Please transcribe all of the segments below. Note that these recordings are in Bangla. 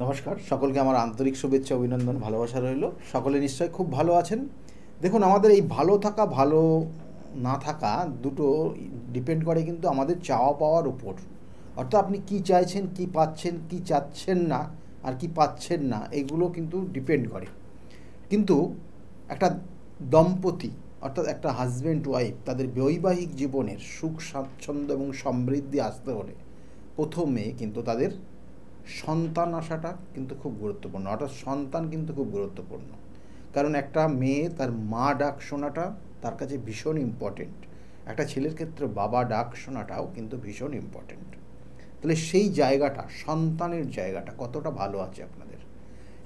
নমস্কার, সকলকে আমার আন্তরিক শুভেচ্ছা, অভিনন্দন, ভালোবাসা রইল। সকলে নিশ্চয়ই খুব ভালো আছেন। দেখুন, আমাদের এই ভালো থাকা, ভালো না থাকা দুটো ডিপেন্ড করে কিন্তু আমাদের চাওয়া পাওয়ার উপর। অর্থাৎ আপনি কি চাইছেন, কি পাচ্ছেন, কি চাচ্ছেন না, আর কি পাচ্ছেন না, এগুলো কিন্তু ডিপেন্ড করে। কিন্তু একটা দম্পতি, অর্থাৎ একটা হাজব্যান্ড ওয়াইফ, তাদের বৈবাহিক জীবনের সুখ স্বাচ্ছন্দ্য এবং সমৃদ্ধি আসতে হলে প্রথমে কিন্তু তাদের সন্তান আসাটা কিন্তু খুব গুরুত্বপূর্ণ। অর্থাৎ সন্তান কিন্তু খুব গুরুত্বপূর্ণ, কারণ একটা মেয়ে তার মা ডাক শোনাটা তার কাছে ভীষণ ইম্পর্টেন্ট। একটা ছেলের ক্ষেত্রে বাবা ডাক শোনাটাও কিন্তু ভীষণ ইম্পর্টেন্ট। তাহলে সেই জায়গাটা, সন্তানের জায়গাটা কতটা ভালো আছে আপনাদের,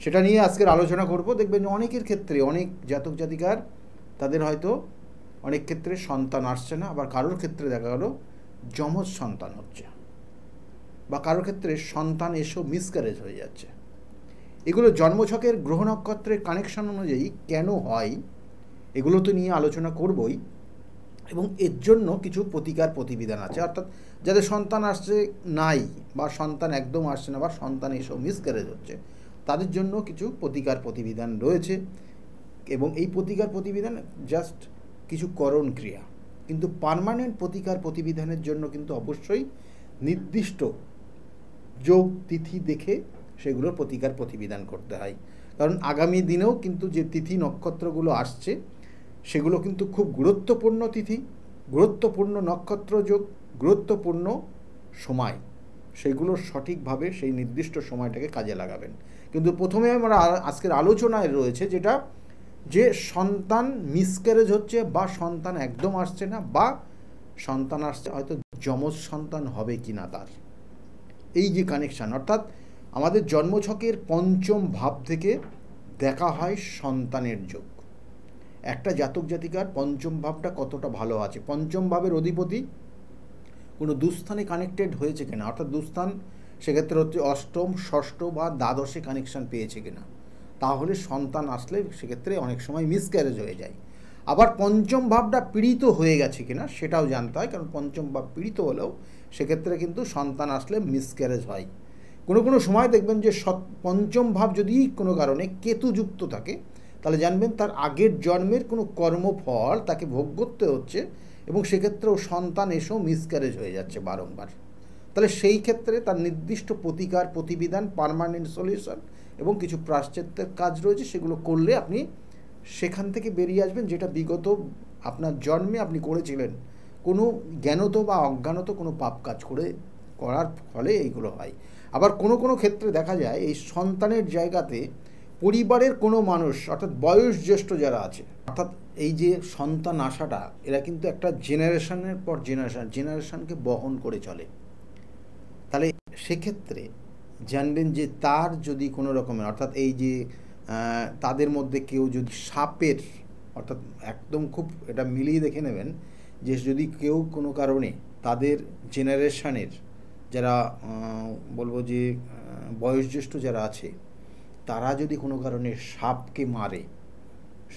সেটা নিয়ে আজকের আলোচনা করব। দেখবেন অনেকের ক্ষেত্রে, অনেক জাতক জাতিকার, তাদের হয়তো অনেক ক্ষেত্রে সন্তান আসছে না, আবার কারোর ক্ষেত্রে দেখা গেল যমজ সন্তান হচ্ছে, বা কারোর ক্ষেত্রে সন্তান এসেও মিসক্যারেজ হয়ে যাচ্ছে। এগুলো জন্মছকের গ্রহ নক্ষত্রের কানেকশন অনুযায়ী কেন হয়, এগুলো তো নিয়ে আলোচনা করবই, এবং এর জন্য কিছু প্রতিকার প্রতিবিধান আছে। অর্থাৎ যাদের সন্তান আসছে নাই, বা সন্তান একদম আসছে না, বা সন্তান এসেও মিসক্যারেজ হচ্ছে, তাদের জন্য কিছু প্রতিকার প্রতিবিধান রয়েছে। এবং এই প্রতিকার প্রতিবিধান জাস্ট কিছু করণ ক্রিয়া, কিন্তু পার্মানেন্ট প্রতিকার প্রতিবিধানের জন্য কিন্তু অবশ্যই নির্দিষ্ট যোগ তিথি দেখে সেগুলোর প্রতিকার প্রতিবিধান করতে হয়। কারণ আগামী দিনেও কিন্তু যে তিথি নক্ষত্রগুলো আসছে, সেগুলো কিন্তু খুব গুরুত্বপূর্ণ তিথি, গুরুত্বপূর্ণ নক্ষত্র যোগ, গুরুত্বপূর্ণ সময়। সেগুলো সঠিকভাবে সেই নির্দিষ্ট সময়টাকে কাজে লাগাবেন। কিন্তু প্রথমে আমরা আজকের আলোচনায় রয়েছে যেটা, যে সন্তান মিসক্যারেজ হচ্ছে, বা সন্তান একদম আসছে না, বা সন্তান আসছে হয়তো যমজ সন্তান হবে কি না তার, এই যে কানেকশান। অর্থাৎ আমাদের জন্মছকের পঞ্চম ভাব থেকে দেখা হয় সন্তানের যোগ। একটা জাতক জাতিকার পঞ্চম ভাবটা কতটা ভালো আছে, পঞ্চম ভাবের অধিপতি কোনো দুস্থানে কানেক্টেড হয়েছে কিনা, অর্থাৎ দুস্থান সেক্ষেত্রে হচ্ছে অষ্টম, ষষ্ঠ বা দ্বাদশে কানেকশান পেয়েছে কিনা, তাহলে সন্তান আসলে সেক্ষেত্রে অনেক সময় মিসক্যারেজ হয়ে যায়। আবার পঞ্চম ভাবটা পীড়িত হয়ে গেছে কিনা সেটাও জানতে হয়, কারণ পঞ্চম ভাব পীড়িত হলেও সেক্ষেত্রে কিন্তু সন্তান আসলে মিসক্যারেজ হয়। কোনো কোনো সময় দেখবেন যে পঞ্চম ভাব যদি কোনো কারণে কেতুযুক্ত থাকে, তাহলে জানবেন তার আগের জন্মের কোনো কর্মফল তাকে ভোগ করতে হচ্ছে, এবং সেক্ষেত্রেও সন্তান এসেও মিসক্যারেজ হয়ে যাচ্ছে বারংবার। তাহলে সেই ক্ষেত্রে তার নির্দিষ্ট প্রতিকার প্রতিবিধান, পার্মানেন্ট সলিউশন এবং কিছু প্রাশ্চিত্যের কাজ রয়েছে, সেগুলো করলে আপনি সেখান থেকে বেরিয়ে আসবেন, যেটা বিগত আপনার জন্মে আপনি করেছিলেন, কোনো জ্ঞানত বা অজ্ঞানত কোনো পাপ কাজ করার ফলে এইগুলো হয়। আবার কোনো কোনো ক্ষেত্রে দেখা যায় এই সন্তানের জায়গাতে পরিবারের কোনো মানুষ, অর্থাৎ বয়োজ্যেষ্ঠ যারা আছে, অর্থাৎ এই যে সন্তান আসাটা, এরা কিন্তু একটা জেনারেশনের পর জেনারেশনকে বহন করে চলে। তাহলে সেক্ষেত্রে জানবেন যে তার যদি কোনো রকমের, অর্থাৎ এই যে তাদের মধ্যে কেউ যদি সাপের, অর্থাৎ একদম খুব এটা মিলিয়ে দেখে নেবেন, যে যদি কেউ কোনো কারণে তাদের জেনারেশনের যারা বলবো যে বয়োজ্যেষ্ঠ যারা আছে, তারা যদি কোনো কারণে সাপকে মারে,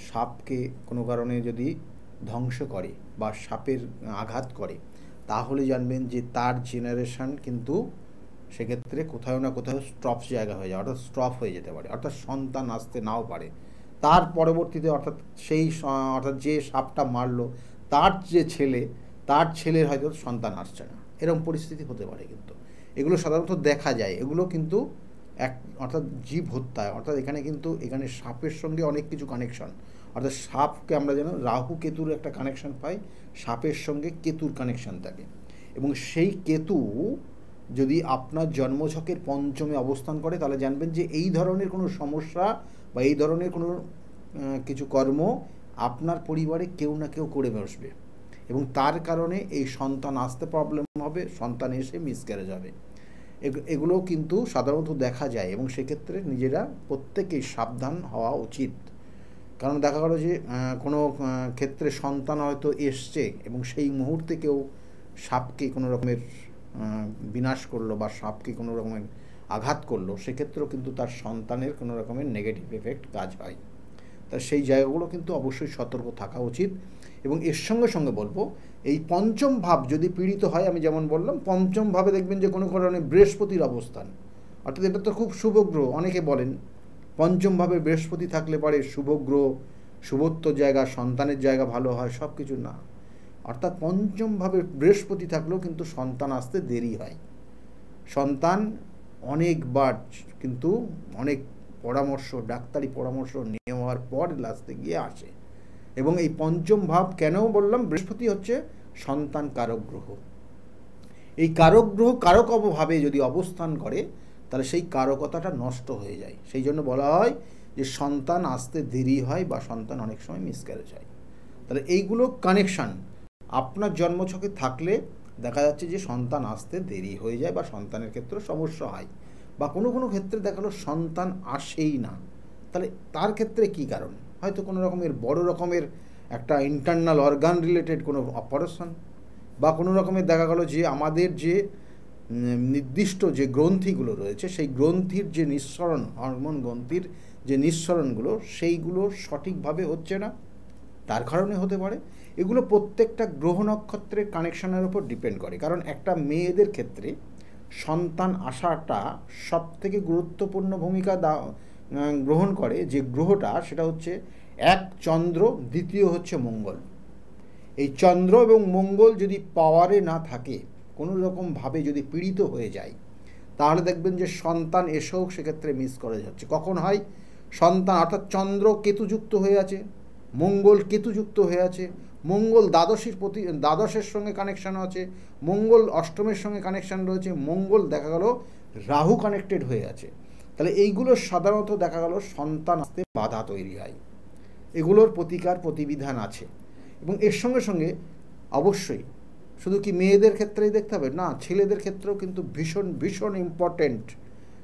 সাপকে কোনো কারণে যদি ধ্বংস করে বা সাপের আঘাত করে, তাহলে জানবেন যে তার জেনারেশন কিন্তু সেক্ষেত্রে কোথাও না কোথাও স্টপ জায়গা হয়ে যায়, অর্থাৎ স্টপ হয়ে যেতে পারে, অর্থাৎ সন্তান আসতে নাও পারে। তার পরবর্তীতে অর্থাৎ অর্থাৎ যে সাপটা মারলো তার যে ছেলে, তার ছেলের হয়তো সন্তান আসছে না, এরকম পরিস্থিতি হতে পারে। কিন্তু এগুলো সাধারণত দেখা যায়, এগুলো কিন্তু অর্থাৎ জীব হত্যায়, অর্থাৎ এখানে সাপের সঙ্গে অনেক কিছু কানেকশন। অর্থাৎ সাপকে আমরা যেন রাহু কেতুর একটা কানেকশন পাই, সাপের সঙ্গে কেতুর কানেকশন থাকে, এবং সেই কেতু যদি আপনার জন্মছকের পঞ্চমে অবস্থান করে, তাহলে জানবেন যে এই ধরনের কোনো সমস্যা বা এই ধরনের কোনো কিছু কর্ম আপনার পরিবারে কেউ না কেউ করে বসবে, এবং তার কারণে এই সন্তান আসতে প্রবলেম হবে, সন্তান এসে মিসক্যারেজ হবে। এগুলো কিন্তু সাধারণত দেখা যায়, এবং সেক্ষেত্রে নিজেরা প্রত্যেকেই সাবধান হওয়া উচিত। কারণ দেখা গেল যে কোনো ক্ষেত্রে সন্তান হয়তো এসছে, এবং সেই মুহূর্তে কেউ সাপকে কোনো রকমের বিনাশ করলো বা সাপকে কোনো রকমের আঘাত করলো, সেক্ষেত্রেও কিন্তু তার সন্তানের কোনো রকমের নেগেটিভ এফেক্ট কাজ হয়। তা সেই জায়গাগুলো কিন্তু অবশ্যই সতর্ক থাকা উচিত। এবং এর সঙ্গে সঙ্গে বলবো, এই পঞ্চম ভাব যদি পীড়িত হয়, আমি যেমন বললাম পঞ্চম ভাবে দেখবেন যে কোনো কারণে বৃহস্পতির অবস্থান, অর্থাৎ এটা তো খুব শুভ গ্রহ। অনেকে বলেন পঞ্চমভাবে বৃহস্পতি থাকলে পরে শুভ গ্রহ, শুভত্ব জায়গা, সন্তানের জায়গা ভালো হয়, সব কিছু না। অর্থাৎ পঞ্চমভাবে বৃহস্পতি থাকলেও কিন্তু সন্তান আসতে দেরি হয়। সন্তান অনেকবার কিন্তু অনেক পরামর্শ, ডাক্তারি পরামর্শ নেওয়ার পর লাস্টে গিয়ে আসে। এবং এই পঞ্চম ভাব কেন বললাম, বৃহস্পতি হচ্ছে সন্তান কারক গ্রহ। এই কারক গ্রহ কারক ভাবে যদি অবস্থান করে তাহলে সেই কারকতাটা নষ্ট হয়ে যায়। সেই জন্য বলা হয় যে সন্তান আসতে দেরি হয় বা সন্তান অনেক সময় মিসক্যারেজ হয়। তাহলে এইগুলো কানেকশান আপনার জন্মছকে থাকলে দেখা যাচ্ছে যে সন্তান আসতে দেরি হয়ে যায় বা সন্তানের ক্ষেত্রে সমস্যা হয়, বা কোনো কোনো ক্ষেত্রে দেখালো সন্তান আসেই না। তাহলে তার ক্ষেত্রে কি কারণ? হয়তো কোনো রকমের বড় রকমের একটা ইন্টারনাল অর্গান রিলেটেড কোনো অপারেশন, বা কোনো রকমের দেখা গেলো যে আমাদের যে নির্দিষ্ট যে গ্রন্থিগুলো রয়েছে সেই গ্রন্থির যে নিঃসরণ, হরমোন গ্রন্থির যে নিঃসরণগুলো সেইগুলো সঠিকভাবে হচ্ছে না, তার কারণে হতে পারে। এগুলো প্রত্যেকটা গ্রহ নক্ষত্রের কানেকশনের উপর ডিপেন্ড করে। কারণ একটা মেয়েদের ক্ষেত্রে সন্তান আসাটা সবথেকে গুরুত্বপূর্ণ ভূমিকা গ্রহণ করে যে গ্রহটা, সেটা হচ্ছে এক চন্দ্র, দ্বিতীয় হচ্ছে মঙ্গল। এই চন্দ্র এবং মঙ্গল যদি পাওয়ারে না থাকে, কোনো রকমভাবে যদি পীড়িত হয়ে যায়, তাহলে দেখবেন যে সন্তান এসেও সেক্ষেত্রে মিস করে যাচ্ছে। কখন হয়? সন্তান অর্থাৎ চন্দ্র কেতুযুক্ত হয়ে আছে, মঙ্গল কেতুযুক্ত হয়ে আছে, মঙ্গল দ্বাদশের সঙ্গে কানেকশান আছে, মঙ্গল অষ্টমের সঙ্গে কানেকশান রয়েছে, মঙ্গল দেখা গেল রাহু কানেক্টেড হয়ে আছে। তাহলে এইগুলো সাধারণত দেখা গেল সন্তান আসতে বাধা তৈরি হয়। এগুলোর প্রতিকার প্রতিবিধান আছে। এবং এর সঙ্গে সঙ্গে অবশ্যই শুধু কি মেয়েদের ক্ষেত্রেই দেখতে হবে না, ছেলেদের ক্ষেত্রেও কিন্তু ভীষণ ভীষণ ইম্পর্ট্যান্ট।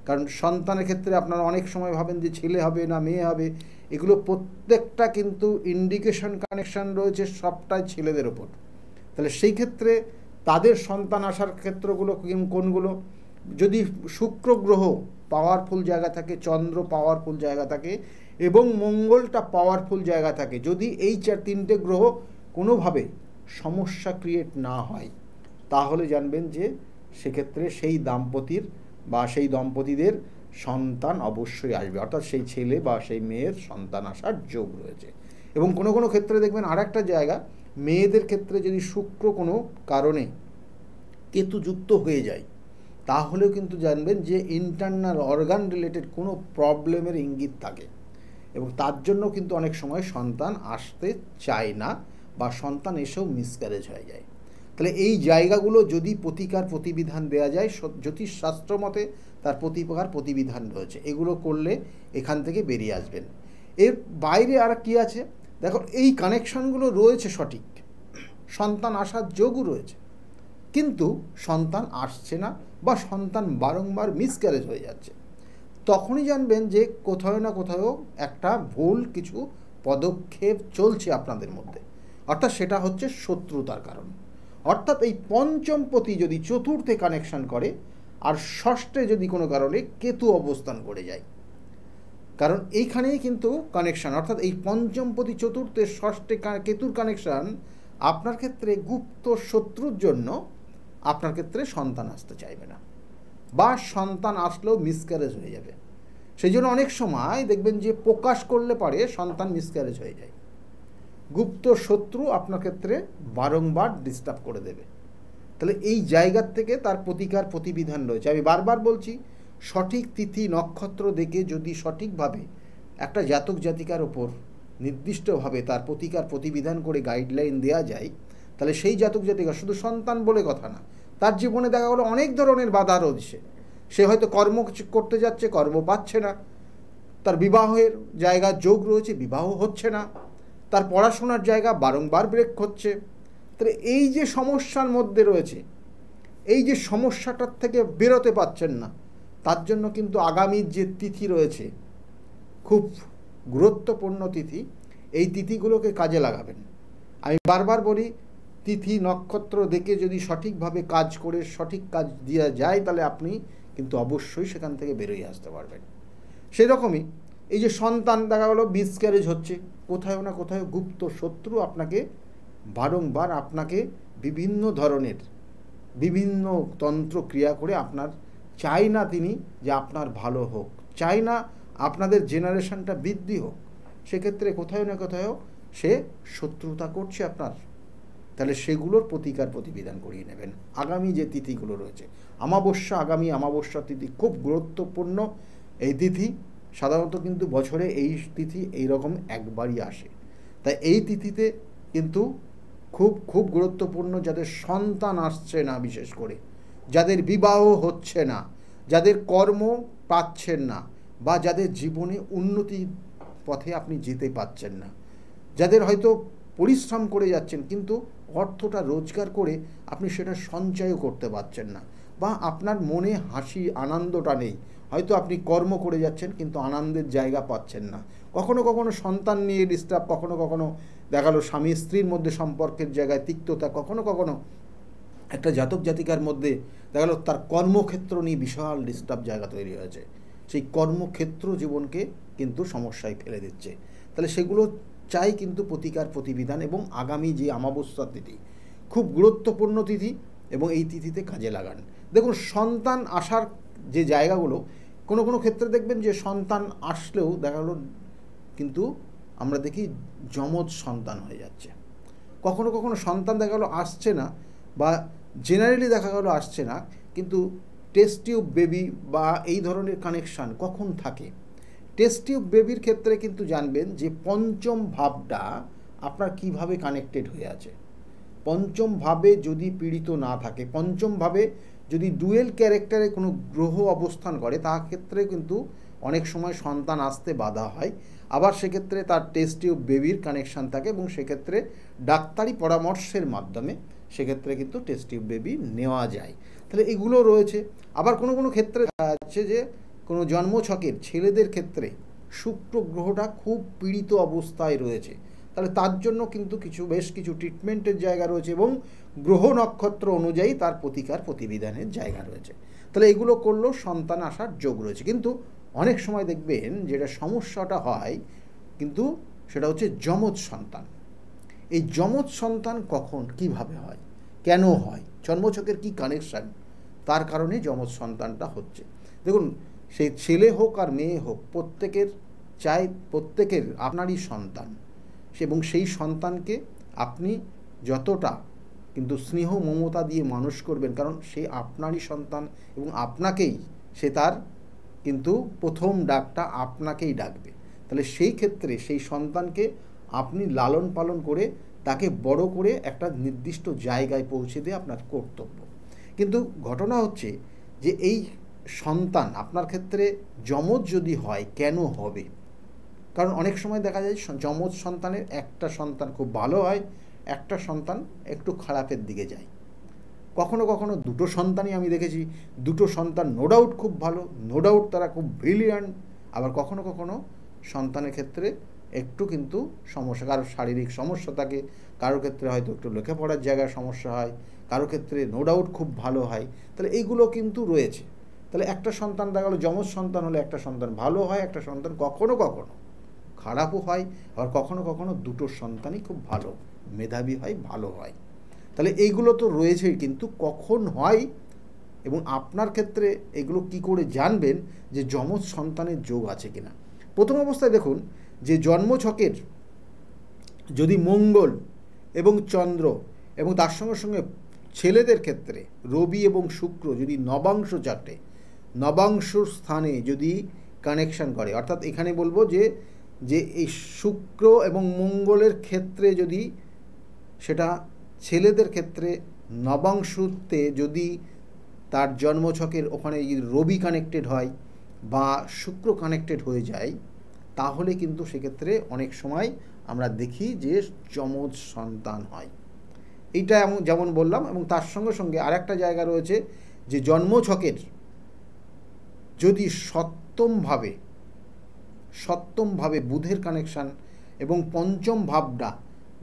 কারণ সন্তানের ক্ষেত্রে আপনারা অনেক সময় ভাবেন যে ছেলে হবে না মেয়ে হবে, এগুলো প্রত্যেকটা কিন্তু ইন্ডিকেশন কানেকশান রয়েছে সবটাই ছেলেদের ওপর। তাহলে সেই ক্ষেত্রে তাদের সন্তান আসার ক্ষেত্রগুলো কোনগুলো? যদি শুক্র গ্রহ পাওয়ারফুল জায়গা থাকে, চন্দ্র পাওয়ারফুল জায়গা থাকে এবং মঙ্গলটা পাওয়ারফুল জায়গা থাকে, যদি এই তিনটে গ্রহ কোনোভাবে সমস্যা ক্রিয়েট না হয়, তাহলে জানবেন যে সেক্ষেত্রে সেই দাম্পতির বা সেই দম্পতিদের সন্তান অবশ্যই আসবে, অর্থাৎ সেই ছেলে বা সেই মেয়ের সন্তান আসার যোগ রয়েছে। এবং কোনো কোনো ক্ষেত্রে দেখবেন আর একটা জায়গা, মেয়েদের ক্ষেত্রে যদি শুক্র কোনো কারণে কেতুযুক্ত হয়ে যায়, তাহলেও কিন্তু জানবেন যে ইন্টারনাল অর্গান রিলেটেড কোনো প্রবলেমের ইঙ্গিত থাকে, এবং তার জন্য কিন্তু অনেক সময় সন্তান আসতে চায় না বা সন্তান এসেও মিসক্যারেজ হয়ে যায়। তাহলে এই জায়গাগুলো যদি প্রতিকার প্রতিবিধান দেওয়া যায়, জ্যোতিষশাস্ত্র মতে তার প্রতিকার প্রতিবিধান রয়েছে, এগুলো করলে এখান থেকে বেরিয়ে আসবেন। এর বাইরে আর কি আছে? দেখো, এই কানেকশনগুলো রয়েছে সঠিক, সন্তান আসার যোগও রয়েছে, কিন্তু সন্তান আসছে না বা সন্তান বারংবার মিসক্যারেজ হয়ে যাচ্ছে, তখনই জানবেন যে কোথাও না কোথাও একটা ভুল কিছু পদক্ষেপ চলছে আপনাদের মধ্যে, অর্থাৎ সেটা হচ্ছে শত্রুতার কারণ। অর্থাৎ এই পঞ্চমপতি যদি চতুর্থে কানেকশন করে আর ষষ্ঠে যদি কোনো কারণে কেতু অবস্থান করে যায়, কারণ এইখানেই কিন্তু কানেকশান, অর্থাৎ এই পঞ্চমপতি চতুর্থে ষষ্ঠে কেতুর কানেকশান আপনার ক্ষেত্রে গুপ্ত শত্রুর জন্য আপনার ক্ষেত্রে সন্তান আসতে চাইবে না, বা সন্তান আসলেও মিসক্যারেজ হয়ে যাবে। সেই জন্য অনেক সময় দেখবেন যে প্রকাশ করলে পারে সন্তান মিসক্যারেজ হয়ে যায়। গুপ্ত শত্রু আপনার ক্ষেত্রে বারংবার ডিস্টার্ব করে দেবে। তাহলে এই জায়গার থেকে তার প্রতিকার প্রতিবিধান রয়েছে। আমি বারবার বলছি, সঠিক তিথি নক্ষত্র দেখে যদি সঠিকভাবে একটা জাতক জাতিকার ওপর নির্দিষ্টভাবে তার প্রতিকার প্রতিবিধান করে গাইডলাইন দেওয়া যায়, তাহলে সেই জাতক জাতিকা শুধু সন্তান বলে কথা না, তার জীবনে দেখা গেলো অনেক ধরনের বাধা রয়েছে। সে হয়তো কর্ম করতে যাচ্ছে, কর্ম পাচ্ছে না, তার বিবাহের জায়গা যোগ রয়েছে, বিবাহ হচ্ছে না, তার পড়াশোনার জায়গা বারংবার ব্রেক হচ্ছে। তাহলে এই যে সমস্যার মধ্যে রয়েছে, এই যে সমস্যাটার থেকে বেরোতে পারছেন না, তার জন্য কিন্তু আগামী যে তিথি রয়েছে খুব গুরুত্বপূর্ণ তিথি, এই তিথিগুলোকে কাজে লাগাবেন। আমি বারবার বলি, তিথি নক্ষত্র দেখে যদি সঠিকভাবে কাজ করে সঠিক কাজ দেওয়া যায়, তাহলে আপনি কিন্তু অবশ্যই সেখান থেকে বেরোয় আসতে পারবেন। সেরকমই এই যে সন্তান দেখা গেলো মিসক্যারেজ হচ্ছে, কোথাও না কোথাও গুপ্ত শত্রু আপনাকে বারংবার আপনাকে বিভিন্ন ধরনের বিভিন্ন তন্ত্র ক্রিয়া করে আপনার চাই না তিনি যে আপনার ভালো হোক, চাই না আপনাদের জেনারেশনটা বৃদ্ধি হোক, সেক্ষেত্রে কোথাও না কোথাও সে শত্রুতা করছে আপনার। তাহলে সেগুলোর প্রতিকার প্রতিবিধান করিয়ে নেবেন। আগামী যে তিথিগুলো রয়েছে, অমাবস্যা, আগামী অমাবস্যা তিথি খুব গুরুত্বপূর্ণ এই তিথি। সাধারণত কিন্তু বছরে এই তিথি এইরকম একবারই আসে, তাই এই তিথিতে কিন্তু খুব খুব গুরুত্বপূর্ণ। যাদের সন্তান আসছে না, বিশেষ করে যাদের বিবাহ হচ্ছে না, যাদের কর্ম পাচ্ছেন না, বা যাদের জীবনে উন্নতির পথে আপনি যেতে পাচ্ছেন না, যাদের হয়তো পরিশ্রম করে যাচ্ছেন কিন্তু অর্থটা রোজগার করে আপনি সেটা সঞ্চয়ও করতে পারছেন না, বা আপনার মনে হাসি আনন্দটা নেই, হয়তো আপনি কর্ম করে যাচ্ছেন কিন্তু আনন্দের জায়গা পাচ্ছেন না, কখনো কখনো সন্তান নিয়ে ডিস্টার্ব, কখনো কখনো দেখা গেলো স্বামী স্ত্রীর মধ্যে সম্পর্কের জায়গায় তিক্ততা, কখনো কখনো একটা জাতক জাতিকার মধ্যে দেখা গেলো তার কর্মক্ষেত্র নিয়ে বিশাল ডিস্টার্ব জায়গা তৈরি হয়েছে, সেই কর্মক্ষেত্র জীবনকে কিন্তু সমস্যায় ফেলে দিচ্ছে। তাহলে সেগুলো চাই কিন্তু প্রতিকার প্রতিবিধান। এবং আগামী যে অমাবস্যা তিথি খুব গুরুত্বপূর্ণ তিথি, এবং এই তিথিতে কাজে লাগান। দেখুন, সন্তান আসার যে জায়গাগুলো, কোনো কোনো ক্ষেত্রে দেখবেন যে সন্তান আসলেও দেখা গেলো কিন্তু আমরা দেখি যমজ সন্তান হয়ে যাচ্ছে। কখনো কখনো সন্তান দেখা গেলো আসছে না, বা জেনারেলি দেখা গেলো আসছে না, কিন্তু টেস্ট টিউব বেবি বা এই ধরনের কানেকশান কখন থাকে। টেস্ট টিউব বেবির ক্ষেত্রে কিন্তু জানবেন যে পঞ্চম ভাবটা আপনার কিভাবে কানেক্টেড হয়ে আছে। পঞ্চম ভাবে যদি পীড়িত না থাকে, পঞ্চম ভাবে যদি ডুয়েল ক্যারেক্টারে কোনো গ্রহ অবস্থান করে, তার ক্ষেত্রে কিন্তু অনেক সময় সন্তান আসতে বাধা হয়। আবার সেক্ষেত্রে তার টেস্ট টিউব বেবির কানেকশান থাকে, এবং সেক্ষেত্রে ডাক্তারি পরামর্শের মাধ্যমে সেক্ষেত্রে কিন্তু টেস্ট টিউব বেবি নেওয়া যায়। তাহলে এগুলো রয়েছে। আবার কোনো কোনো ক্ষেত্রে দেখা যাচ্ছে যে কোনো জন্মছকের ছেলেদের ক্ষেত্রে শুক্র গ্রহটা খুব পীড়িত অবস্থায় রয়েছে, তাহলে তার জন্য কিন্তু বেশ কিছু ট্রিটমেন্টের জায়গা রয়েছে, এবং গ্রহ নক্ষত্র অনুযায়ী তার প্রতিকার প্রতিবিধানের জায়গা রয়েছে। তাহলে এগুলো করলেও সন্তান আসার যোগ রয়েছে। কিন্তু অনেক সময় দেখবেন যেটা সমস্যাটা হয় কিন্তু সেটা হচ্ছে যমজ সন্তান। এই যমজ সন্তান কখন কিভাবে হয়, কেন হয়, জন্মছকের কি কানেকশান, তার কারণে যমজ সন্তানটা হচ্ছে। দেখুন, সেই ছেলে হোক আর মেয়ে হোক, প্রত্যেকের আপনারই সন্তান, এবং সেই সন্তানকে আপনি যতটা কিন্তু স্নেহ মমতা দিয়ে মানুষ করবেন, কারণ সে আপনারই সন্তান, এবং আপনাকেই সে তার কিন্তু প্রথম ডাকটা আপনাকেই ডাকবে। তাহলে সেই ক্ষেত্রে সেই সন্তানকে আপনি লালন পালন করে তাকে বড় করে একটা নির্দিষ্ট জায়গায় পৌঁছে দিয়ে আপনার কর্তব্য। কিন্তু ঘটনা হচ্ছে যে এই সন্তান আপনার ক্ষেত্রে যমজ যদি হয়, কেন হবে? কারণ অনেক সময় দেখা যায় যমজ সন্তানের একটা সন্তান খুব ভালো হয়, একটা সন্তান একটু খারাপের দিকে যায়। কখনো কখনো দুটো সন্তানই আমি দেখেছি, দুটো সন্তান নো ডাউট খুব ভালো, নো ডাউট তারা খুব ব্রিলিয়ান্ট। আবার কখনো কখনো সন্তানের ক্ষেত্রে একটু কিন্তু সমস্যা, কারোর শারীরিক সমস্যা থাকে, কারোর ক্ষেত্রে হয়তো একটু লেখাপড়ার জায়গায় সমস্যা হয়, কারোর ক্ষেত্রে নো ডাউট খুব ভালো হয়। তাহলে এইগুলো কিন্তু রয়েছে। তাহলে একটা সন্তান দেখা গেলো যমজ সন্তান হলে একটা সন্তান ভালো হয়, একটা সন্তান কখনো কখনো খারাপও হয়, আবার কখনো কখনো দুটো সন্তানই খুব ভালো, মেধাবী হয়, ভালো হয়। তাহলে এইগুলো তো রয়েছেই, কিন্তু কখন হয় এবং আপনার ক্ষেত্রে এগুলো কি করে জানবেন যে যমজ সন্তানের যোগ আছে কিনা? প্রথম অবস্থায় দেখুন যে জন্মছকের যদি মঙ্গল এবং চন্দ্র এবং তার সঙ্গে সঙ্গে ছেলেদের ক্ষেত্রে রবি এবং শুক্র যদি নবাংশ চাটে, নবাংশ স্থানে যদি কানেকশান করে, অর্থাৎ এখানে বলবো যে এই শুক্র এবং মঙ্গলের ক্ষেত্রে যদি সেটা ছেলেদের ক্ষেত্রে নবাংশতে যদি তার জন্মছকের ওখানে যদি রবি কানেক্টেড হয় বা শুক্র কানেক্টেড হয়ে যায়, তাহলে কিন্তু সেক্ষেত্রে অনেক সময় আমরা দেখি যে যমজ সন্তান হয়। এইটা যেমন বললাম। এবং তার সঙ্গে সঙ্গে আরেকটা জায়গা রয়েছে যে জন্মছকের যদি সপ্তমভাবে বুধের কানেকশান এবং পঞ্চম ভাবটা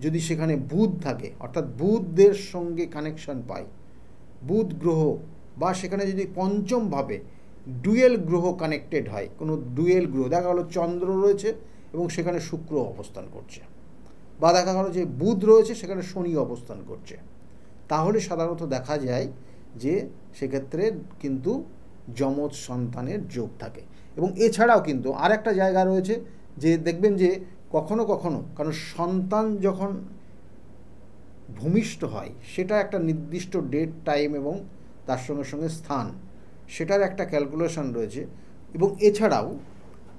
যদি সেখানে বুধ থাকে, অর্থাৎ বুধদের সঙ্গে কানেকশান পায়, বুধ গ্রহ, বা সেখানে যদি পঞ্চমভাবে ডুয়েল গ্রহ কানেক্টেড হয়, কোনো ডুয়েল গ্রহ দেখা গেলো চন্দ্র রয়েছে এবং সেখানে শুক্র অবস্থান করছে, বা দেখা গেলো যে বুধ রয়েছে সেখানে শনি অবস্থান করছে, তাহলে সাধারণত দেখা যায় যে সেক্ষেত্রে কিন্তু যমজ সন্তানের যোগ থাকে। এবং এছাড়াও কিন্তু আর একটা জায়গা রয়েছে যে দেখবেন যে কখনো কখনো কারণ সন্তান যখন ভূমিষ্ঠ হয় সেটা একটা নির্দিষ্ট ডেট টাইম এবং তার সঙ্গে সঙ্গে স্থান, সেটার একটা ক্যালকুলেশন রয়েছে। এবং এছাড়াও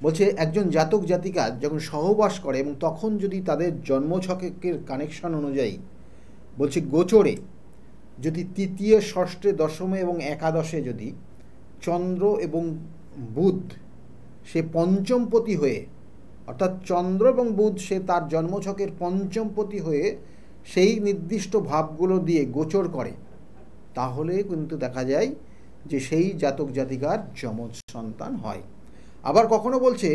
বলছে একজন জাতক জাতিকা যখন সহবাস করে এবং তখন যদি তাদের জন্মছকের কানেকশন অনুযায়ী বলছে গোচরে যদি তৃতীয়, ষষ্ঠে, দশমে এবং একাদশে যদি চন্দ্র এবং বুধ সে পঞ্চমপতি হয়ে, অর্থাৎ চন্দ্র এবং বুধ সে তার জন্মছকের পঞ্চমপতি হয়ে সেই নির্দিষ্ট ভাবগুলো দিয়ে গোচর করে, তাহলে কিন্তু দেখা যায় যে সেই জাতক জাতিকার যমজ সন্তান হয়। আবার কখনো বলছে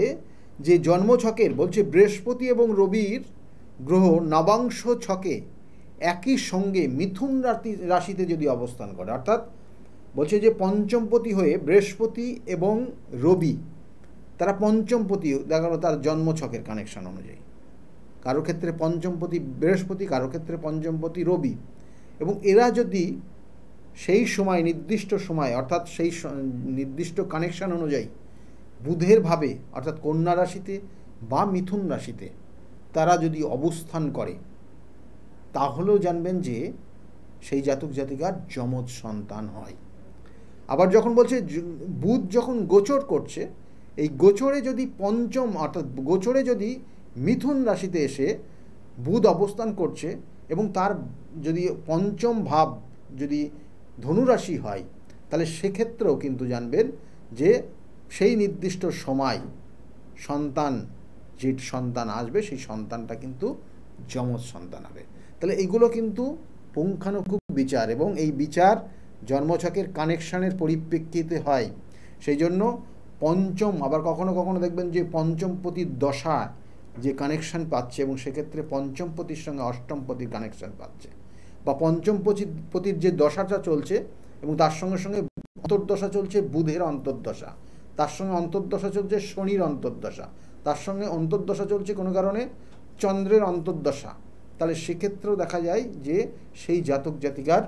যে জন্মছকের বলছে বৃহস্পতি এবং রবির গ্রহ নবাংশ ছকে একই সঙ্গে মিথুন রাশিতে যদি অবস্থান করে, অর্থাৎ বলছে যে পঞ্চমপতি হয়ে বৃহস্পতি এবং রবি তারা পঞ্চমপতি দেখা গেল তার জন্মছকের কানেকশন অনুযায়ী, কারো ক্ষেত্রে পঞ্চমপতি বৃহস্পতি, কারো ক্ষেত্রে পঞ্চমপতি রবি, এবং এরা যদি সেই সময় নির্দিষ্ট সময় অর্থাৎ সেই নির্দিষ্ট কানেকশন অনুযায়ী বুধের ভাবে অর্থাৎ কন্যা রাশিতে বা মিথুন রাশিতে তারা যদি অবস্থান করে, তাহলেও জানবেন যে সেই জাতক জাতিকার যমজ সন্তান হয়। আবার যখন বলছে বুধ যখন গোচর করছে, এই গোচরে যদি পঞ্চম অর্থাৎ গোচরে যদি মিথুন রাশিতে এসে বুধ অবস্থান করছে এবং তার যদি পঞ্চম ভাব যদি ধনুরাশি হয়, তাহলে সেক্ষেত্রেও কিন্তু জানবেন যে সেই নির্দিষ্ট সময় সন্তান যে সন্তান আসবে সেই সন্তানটা কিন্তু যমজ সন্তান হবে। তাহলে এইগুলো কিন্তু পুঙ্খানুপুঙ্খ বিচার, এবং এই বিচার জন্মছকের কানেকশানের পরিপ্রেক্ষিতে হয়। সেই জন্য পঞ্চম, আবার কখনো কখনো দেখবেন যে পঞ্চমপতির দশা যে কানেকশান পাচ্ছে এবং সেক্ষেত্রে পঞ্চমপতির সঙ্গে অষ্টমপতির কানেকশান পাচ্ছে, বা পঞ্চমপতির যে দশাটা চলছে এবং তার সঙ্গে সঙ্গে অন্তর্দশা চলছে বুধের অন্তর্দশা, তার সঙ্গে অন্তর্দশা চলছে শনির অন্তর্দশা, তার সঙ্গে অন্তর্দশা চলছে কোনো কারণে চন্দ্রের অন্তর্দশা, তাহলে সেক্ষেত্রেও দেখা যায় যে সেই জাতক জাতিকার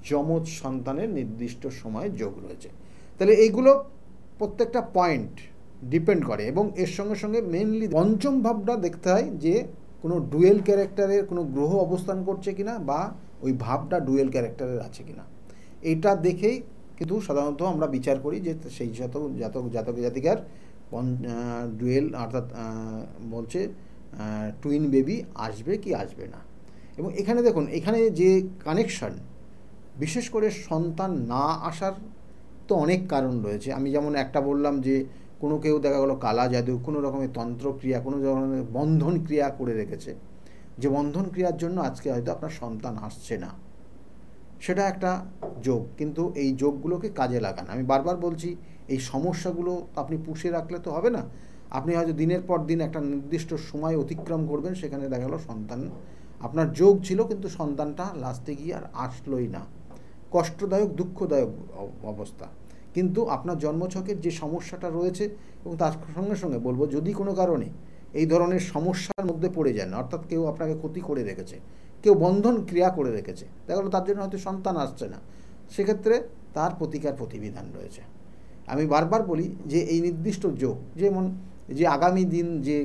যমজ সন্তানের নির্দিষ্ট সময়ে যোগ রয়েছে। তাহলে এইগুলো প্রত্যেকটা পয়েন্ট ডিপেন্ড করে, এবং এর সঙ্গে সঙ্গে মেনলি পঞ্চম ভাবটা দেখতে হয় যে কোনো ডুয়েল ক্যারেক্টারের কোনো গ্রহ অবস্থান করছে কিনা, বা ওই ভাবটা ডুয়েল ক্যারেক্টারের আছে কিনা, এটা দেখেই কিন্তু সাধারণত আমরা বিচার করি যে সেই জাতক জাতিকার ডুয়েল অর্থাৎ বলছে টুইন বেবি আসবে কি আসবে না। এবং এখানে দেখুন, এখানে যে কানেকশন, বিশেষ করে সন্তান না আসার তো অনেক কারণ রয়েছে। আমি যেমন একটা বললাম যে কোনো কেউ দেখা গেলো কালা জাদু, কোনো রকমের তন্ত্রক্রিয়া, কোনো ধরনের বন্ধন ক্রিয়া করে রেখেছে, যে বন্ধন ক্রিয়ার জন্য আজকে হয়তো আপনার সন্তান আসছে না, সেটা একটা যোগ। কিন্তু এই যোগগুলোকে কাজে লাগান। আমি বারবার বলছি, এই সমস্যাগুলো আপনি পুষে রাখলে তো হবে না। আপনি হয়তো দিনের পর দিন একটা নির্দিষ্ট সময় অতিক্রম করবেন, সেখানে দেখা গেলো সন্তান আপনার যোগ ছিল কিন্তু সন্তানটা লাস্টে গিয়ে আর আসলোই না, কষ্টদায়ক দুঃখদায়ক অবস্থা। কিন্তু আপনার জন্মছকের যে সমস্যাটা রয়েছে, এবং তার সঙ্গে সঙ্গে বলবো যদি কোনো কারণে এই ধরনের সমস্যার মধ্যে পড়ে যান, অর্থাৎ কেউ আপনাকে ক্ষতি করে রেখেছে, কেউ বন্ধন ক্রিয়া করে রেখেছে, দেখা গেলো তার জন্য হয়তো সন্তান আসছে না, সেক্ষেত্রে তার প্রতিকার প্রতিবিধান রয়েছে। আমি বারবার বলি যে এই নির্দিষ্ট যোগ, যেমন যে আগামী দিন যে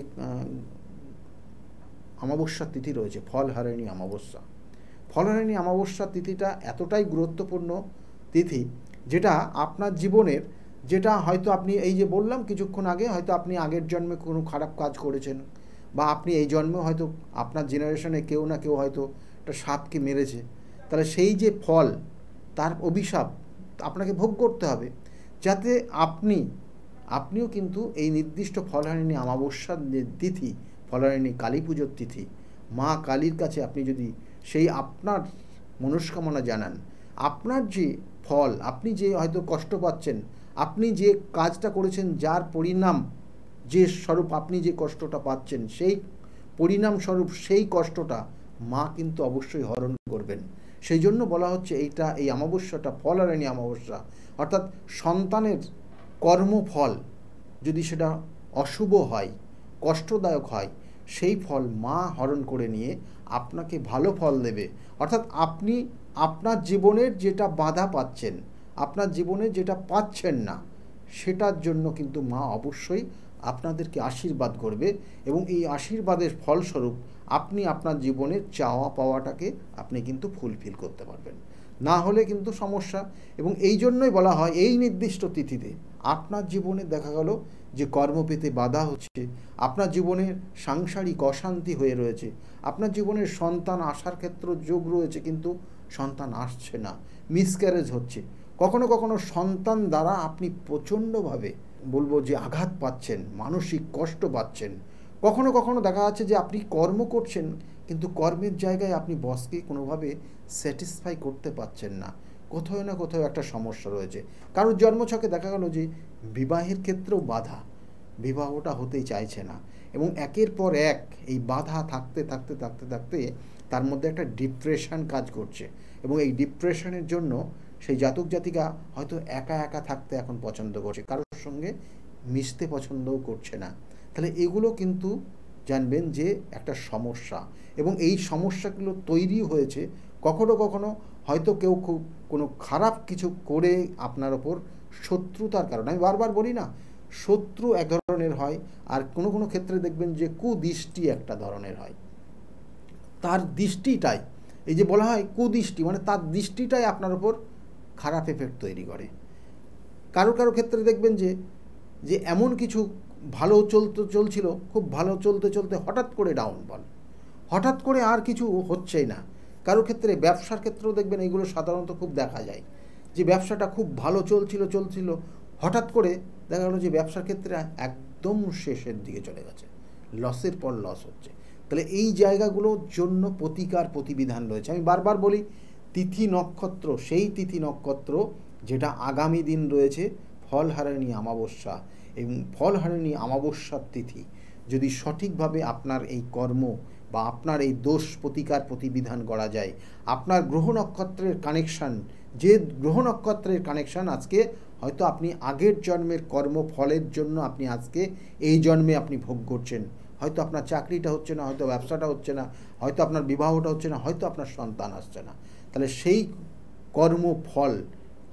অমাবস্যার তিথি রয়েছে, ফলহারিণী অমাবস্যা, ফলহারিণী অমাবস্যার তিথিটা এতটাই গুরুত্বপূর্ণ তিথি, যেটা আপনার জীবনের, যেটা হয়তো আপনি এই যে বললাম কিছুক্ষণ আগে, হয়তো আপনি আগের জন্মে কোনো খারাপ কাজ করেছেন, বা আপনি এই জন্মে হয়তো আপনার জেনারেশনে কেউ না কেউ হয়তো একটা সাপকে মেরেছে, তাহলে সেই যে ফল, তার অভিশাপ আপনাকে ভোগ করতে হবে, যাতে আপনিও কিন্তু এই নির্দিষ্ট ফলহারিণী অমাবস্যার যে তিথি, ফলহারিণী কালী পুজোর তিথি, মা কালীর কাছে আপনি যদি সেই আপনার মনস্কামনা জানান, আপনার যে ফল, আপনি যে হয়তো কষ্ট পাচ্ছেন, আপনি যে কাজটা করেছেন, যার পরিণাম যে স্বরূপ আপনি যে কষ্টটা পাচ্ছেন, সেই পরিণাম স্বরূপ সেই কষ্টটা মা কিন্তু অবশ্যই হরণ করবেন। সেই জন্য বলা হচ্ছে এই অমাবস্যাটা ফলহারিণী অমাবস্যা, অর্থাৎ সন্তানের কর্মফল যদি সেটা অশুভ হয়, কষ্টদায়ক হয়, সেই ফল মা হরণ করে নিয়ে আপনাকে ভালো ফল দেবে। অর্থাৎ আপনি আপনার জীবনের যেটা বাধা পাচ্ছেন, আপনার জীবনে যেটা পাচ্ছেন না সেটার জন্য কিন্তু মা অবশ্যই আপনাদেরকে আশীর্বাদ করবে, এবং এই আশীর্বাদের ফলস্বরূপ আপনি আপনার জীবনের চাওয়া পাওয়াটাকে আপনি কিন্তু ফুলফিল করতে পারবেন। না হলে কিন্তু সমস্যা। এবং এই জন্যই বলা হয় এই নির্দিষ্ট তিথিতে আপনার জীবনে দেখা গেল যে কর্ম পেতে বাধা হচ্ছে, আপনার জীবনের সাংসারিক অশান্তি হয়ে রয়েছে, আপনার জীবনের সন্তান আসার ক্ষেত্রে যোগ রয়েছে কিন্তু সন্তান আসছে না, মিসক্যারেজ হচ্ছে, কখনো কখনো সন্তান দ্বারা আপনি প্রচণ্ডভাবে বলবো যে আঘাত পাচ্ছেন, মানসিক কষ্ট পাচ্ছেন, কখনো কখনো দেখা যাচ্ছে যে আপনি কর্ম করছেন কিন্তু কর্মের জায়গায় আপনি বসকে কোনোভাবে স্যাটিসফাই করতে পারছেন না, কোথাও না কোথাও একটা সমস্যা রয়েছে। কারোর জন্মছকে দেখা গেল যে বিবাহের ক্ষেত্রেও বাধা, বিবাহটা হতেই চাইছে না, এবং একের পর এক এই বাধা থাকতে থাকতে থাকতে থাকতে তার মধ্যে একটা ডিপ্রেশন কাজ করছে, এবং এই ডিপ্রেশনের জন্য সেই জাতক জাতিকা হয়তো একা একা থাকতে এখন পছন্দ করছে, কারোর সঙ্গে মিশতে পছন্দও করছে না। তাহলে এগুলো কিন্তু জানবেন যে একটা সমস্যা, এবং এই সমস্যাগুলো তৈরি হয়েছে কখনো কখনো হয়তো কেউ খুব কোনো খারাপ কিছু করে আপনার ওপর শত্রুতার কারণে। আমি বারবার বলি না, শত্রু এক ধরনের হয়, আর কোনো কোনো ক্ষেত্রে দেখবেন যে কুদৃষ্টি একটা ধরনের হয়। তার দৃষ্টিটাই, এই যে বলা হয় কুদৃষ্টি, মানে তার দৃষ্টিটাই আপনার ওপর খারাপ এফেক্ট তৈরি করে। কারো কারো ক্ষেত্রে দেখবেন যে যে এমন কিছু ভালো চলছিল, খুব ভালো চলতে চলতে হঠাৎ করে ডাউনফল, হঠাৎ করে আর কিছু হচ্ছেই না। কারো ক্ষেত্রে ব্যবসার ক্ষেত্রেও দেখবেন এইগুলো সাধারণত খুব দেখা যায়, যে ব্যবসাটা খুব ভালো চলছিল, হঠাৎ করে দেখা গেলো যে ব্যবসার ক্ষেত্রে একদম শেষের দিকে চলে গেছে, লসের পর লস হচ্ছে। তাহলে এই জায়গাগুলোর জন্য প্রতিকার প্রতিবিধান রয়েছে। আমি বারবার বলি, তিথি নক্ষত্র, সেই তিথি নক্ষত্র যেটা আগামী দিন রয়েছে ফলহারিণী অমাবস্যা, এবং ফলহারিণী অমাবস্যার তিথি যদি সঠিকভাবে আপনার এই কর্ম বা আপনার এই দোষ প্রতিকার প্রতিবিধান করা যায়, আপনার গ্রহ নক্ষত্রের কানেকশান, যে গ্রহ নক্ষত্রের কানেকশান আজকে হয়তো আপনি আগের জন্মের কর্মফলের জন্য আপনি আজকে এই জন্মে আপনি ভোগ করছেন, হয়তো আপনার চাকরিটা হচ্ছে না, হয়তো ব্যবসাটা হচ্ছে না, হয়তো আপনার বিবাহটা হচ্ছে না, হয়তো আপনার সন্তান আসছে না, তাহলে সেই কর্মফল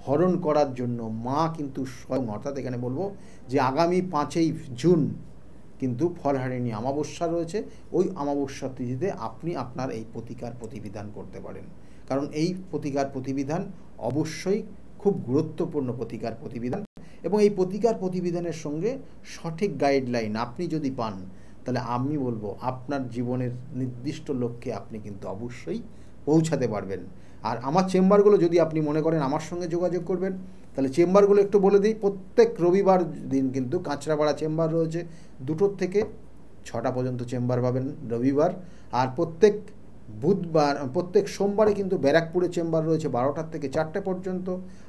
হরণ করার জন্য মা কিন্তু স্বয়ং, অর্থাৎ এখানে বলবো যে আগামী 5ই জুন কিন্তু ফলহারিণী অমাবস্যা রয়েছে, ওই অমাবস্যার তিথিতে আপনি আপনার এই প্রতিকার প্রতিবিধান করতে পারেন। কারণ এই প্রতিকার প্রতিবিধান অবশ্যই খুব গুরুত্বপূর্ণ প্রতিকার প্রতিবিধান, এবং এই প্রতিকার প্রতিবিধানের সঙ্গে সঠিক গাইডলাইন আপনি যদি পান, তাহলে আমি বলবো আপনার জীবনের নির্দিষ্ট লক্ষ্যে আপনি কিন্তু অবশ্যই পৌঁছাতে পারবেন। আর আমার চেম্বারগুলো যদি আপনি মনে করেন আমার সঙ্গে যোগাযোগ করবেন, তাহলে চেম্বারগুলো একটু বলে দিই। প্রত্যেক রবিবার দিন কিন্তু কাঁচরাপাড়া চেম্বার রয়েছে 2টোর থেকে 6টা পর্যন্ত চেম্বার পাবেন রবিবার, আর প্রত্যেক সোমবারে কিন্তু ব্যারাকপুরে চেম্বার রয়েছে 12টার থেকে 4টে পর্যন্ত,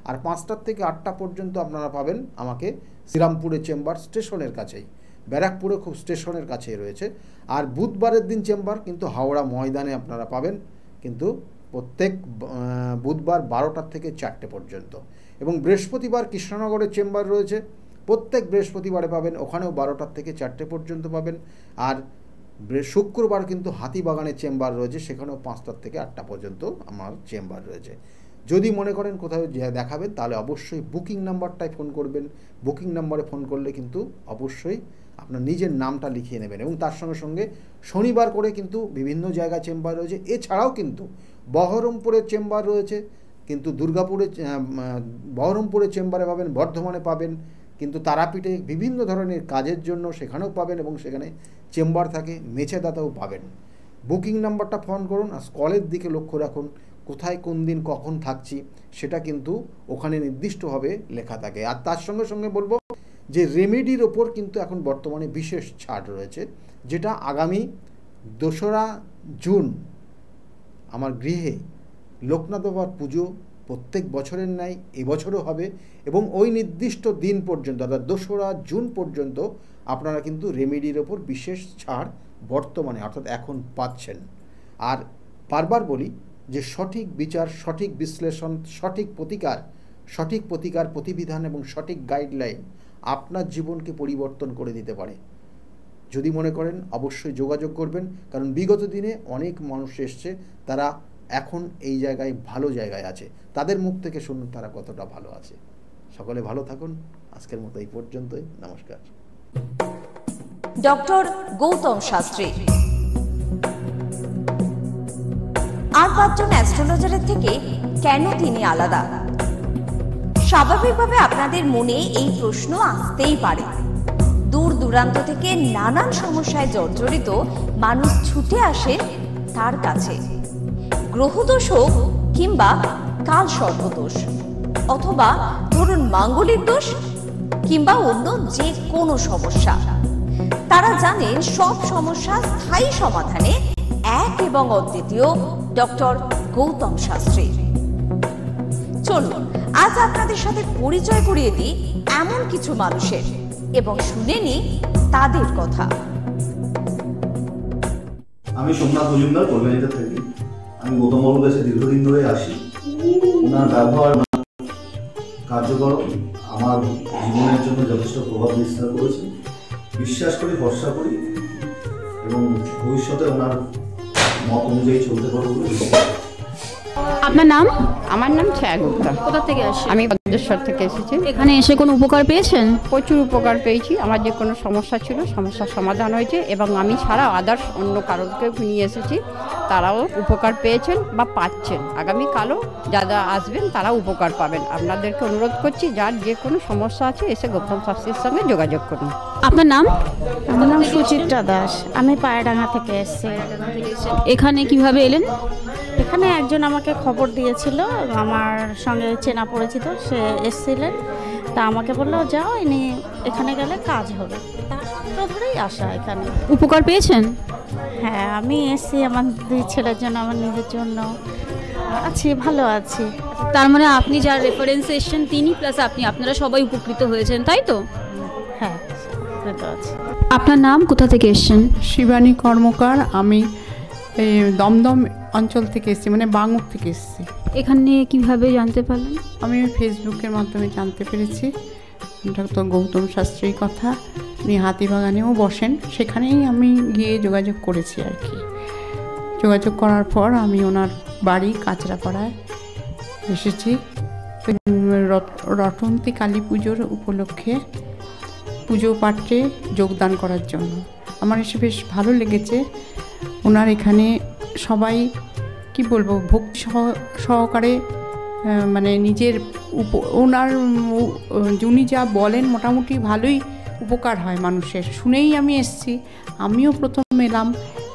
আর 5টার থেকে 8টা পর্যন্ত আপনারা পাবেন আমাকে শ্রীরামপুরে চেম্বার, স্টেশনের কাছেই, ব্যারাকপুরে খুব স্টেশনের কাছেই রয়েছে। আর বুধবারের দিন চেম্বার কিন্তু হাওড়া ময়দানে আপনারা পাবেন, কিন্তু প্রত্যেক বুধবার 12টার থেকে 4টে পর্যন্ত, এবং বৃহস্পতিবার কৃষ্ণনগরের চেম্বার রয়েছে, প্রত্যেক বৃহস্পতিবারে পাবেন, ওখানেও 12টার থেকে 4টে পর্যন্ত পাবেন। আর শুক্রবার কিন্তু হাতিবাগানের চেম্বার রয়েছে, সেখানেও 5টার থেকে 8টা পর্যন্ত আমার চেম্বার রয়েছে। যদি মনে করেন কোথাও দেখাবেন, তাহলে অবশ্যই বুকিং নাম্বারটায় ফোন করবেন। বুকিং নাম্বারে ফোন করলে কিন্তু অবশ্যই আপনার নিজের নামটা লিখিয়ে নেবেন, এবং তার সঙ্গে সঙ্গে শনিবার করে কিন্তু বিভিন্ন জায়গায় চেম্বার রয়েছে। এছাড়াও কিন্তু বহরমপুরের চেম্বার রয়েছে, কিন্তু বহরমপুরের চেম্বারে পাবেন, বর্ধমানে পাবেন, কিন্তু তারাপীঠে বিভিন্ন ধরনের কাজের জন্য সেখানেও পাবেন, এবং সেখানে চেম্বার থাকে, মেছেদাতেও পাবেন। বুকিং নাম্বারটা ফোন করুন, আর কলের দিকে লক্ষ্য রাখুন, কোথায় কোন দিন কখন থাকছি সেটা কিন্তু ওখানে নির্দিষ্টভাবে লেখা থাকে। আর তার সঙ্গে সঙ্গে বলবো যে রেমেডির ওপর কিন্তু এখন বর্তমানে বিশেষ ছাড় রয়েছে, যেটা আগামী 2রা জুন আমার গৃহে লোকনাথ বাবার পুজো প্রত্যেক বছরের ন্যায় এবছরও হবে, এবং ওই নির্দিষ্ট দিন পর্যন্ত অর্থাৎ 2রা জুন পর্যন্ত আপনারা কিন্তু রেমেডির ওপর বিশেষ ছাড় বর্তমানে অর্থাৎ এখন পাচ্ছেন। আর বারবার বলি যে সঠিক বিচার, সঠিক বিশ্লেষণ, সঠিক প্রতিকার প্রতিবিধান এবং সঠিক গাইডলাইন আপনার জীবনকে পরিবর্তন করে দিতে পারে। যদি মনে করেন অবশ্যই যোগাযোগ করবেন, কারণ বিগত দিনে অনেক মানুষ এসছে, তারা এখন এই জায়গায় ভালো জায়গায় আছে, তাদের মুখ থেকে শুনুন তারা কতটা ভালো আছে। সকলে ভালো থাকুন, আজকের মতো এই পর্যন্তই, নমস্কার। ডক্টর গৌতম শাস্ত্রী আর 5 জন অ্যাস্ট্রোলজারের থেকে কেন তিনি আলাদা? স্বাভাবিকভাবে আপনাদের মনে এই প্রশ্ন আসতেই পারে। দূর দূরান্ত থেকে নানান সমস্যায় জর্জরিত মানুষ ছুটে আসে তার কাছে। গ্রহদোষ হোক কিংবা কাল সর্পদোষ, অথবা ধরুন মাঙ্গলিক দোষ কিংবা অন্য যে কোনো সমস্যা, তারা জানেন সব সমস্যা স্থায়ী সমাধানে এক এবং অদ্বিতীয় ডক্টর গৌতম শাস্ত্রী। চলুন আজ আপনাদের সাথে পরিচয় করিয়ে দিই এমন কিছু মানুষের এবং শুনে নিই তাদের কথা। আমি সোমনাথ মজুমদার, কল্যাণীতে থাকি। আমি গৌতম বাবুর কাছে দীর্ঘদিন ধরে আসি। ওনার ব্যবহার, কার্যকরণ আমার জীবনের জন্য যথেষ্ট প্রভাব বিস্তার করেছে। বিশ্বাস করি, ভরসা করি এবং ভবিষ্যতে ওনার মত অনুযায়ী চলতে পারবো বলে বিশ্বাস করি। আপনার নাম? আমার নাম ছায়া গুপ্তা। কোথা থেকে আসেন? আমি বজ্রেশ্বর থেকে এসেছি। এখানে এসে কোনো উপকার পেয়েছেন? প্রচুর উপকার পেয়েছি। আমার যে কোনো সমস্যা ছিল, সমস্যার সমাধান হয়েছে এবং আমি ছাড়া আদার্স অন্য কারোকে নিয়ে এসেছি, তারাও উপকার পেয়েছেন বা পাচ্ছেন। আগামীকালও যারা আসবেন তারা উপকার পাবেন। আপনাদেরকে অনুরোধ করছি, যার যে কোনো সমস্যা আছে এসে গৌতম শাস্ত্রীর সঙ্গে যোগাযোগ করুন। আপনার নাম? আমার নাম সুচিত্রা দাস। আমি পায়রাডাঙ্গা থেকে এসেছি। এখানে কিভাবে এলেন? এখানে একজন আমাকে খবর দিয়েছিল, আমার সঙ্গে চেনা পরিচিত, সে এসেছিলেন। তা আমাকে বললো যাও, ইনি এখানে গেলে কাজ হবে। তার সূত্র ধরেই আসা এখানে। উপকার পেয়েছেন? হ্যাঁ, আমি এসেছি আমার 2 ছেলের জন্য, আমার নিজের জন্য। আছি, ভালো আছি। তার মানে আপনি যার রেফারেন্সে এসেছেন তিনি প্লাস আপনি, আপনারা সবাই উপকৃত হয়েছেন, তাই তো? হ্যাঁ, উপকৃত আছি। আপনার নাম? কোথা থেকে এসেছেন? শিবানী কর্মকার। আমি এই দমদম অঞ্চল থেকে এসেছি, মানে বাঙুর থেকে এসেছি। এখানে কিভাবে জানতে পারলেন? আমি ফেসবুকের মাধ্যমে জানতে পেরেছি ডক্টর গৌতম শাস্ত্রীর কথা। উনি হাতিবাগানেও বসেন, সেখানেই আমি গিয়ে যোগাযোগ করেছি আর কি। যোগাযোগ করার পর আমি ওনার বাড়ি কাঁচরাপাড়ায় এসেছি রটন্তী কালী পুজোর উপলক্ষে পুজো পাঠে যোগদান করার জন্য। আমার এসে বেশ ভালো লেগেছে। ওনার এখানে সবাই কি বলবো, ভক্তি সহকারে মানে নিজের ওনার উনি যা বলেন মোটামুটি ভালোই উপকার হয় মানুষের। শুনেই আমি এসেছি। আমিও প্রথম এলাম,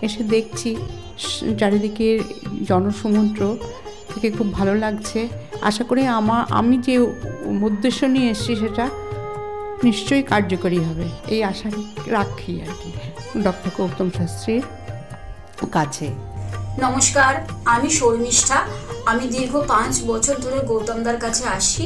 এসে দেখছি চারিদিকে জনসমুদ্র, থেকে খুব ভালো লাগছে। আশা করি আমি যে উদ্দেশ্য নিয়ে এসেছি সেটা নিশ্চয়ই কার্যকরী হবে, এই আশা রাখি আর কি ডক্টর গৌতম শাস্ত্রীর কাছে। নমস্কার, আমি শর্মিষ্ঠা। আমি দীর্ঘ 5 বছর ধরে গৌতমদার কাছে আসি।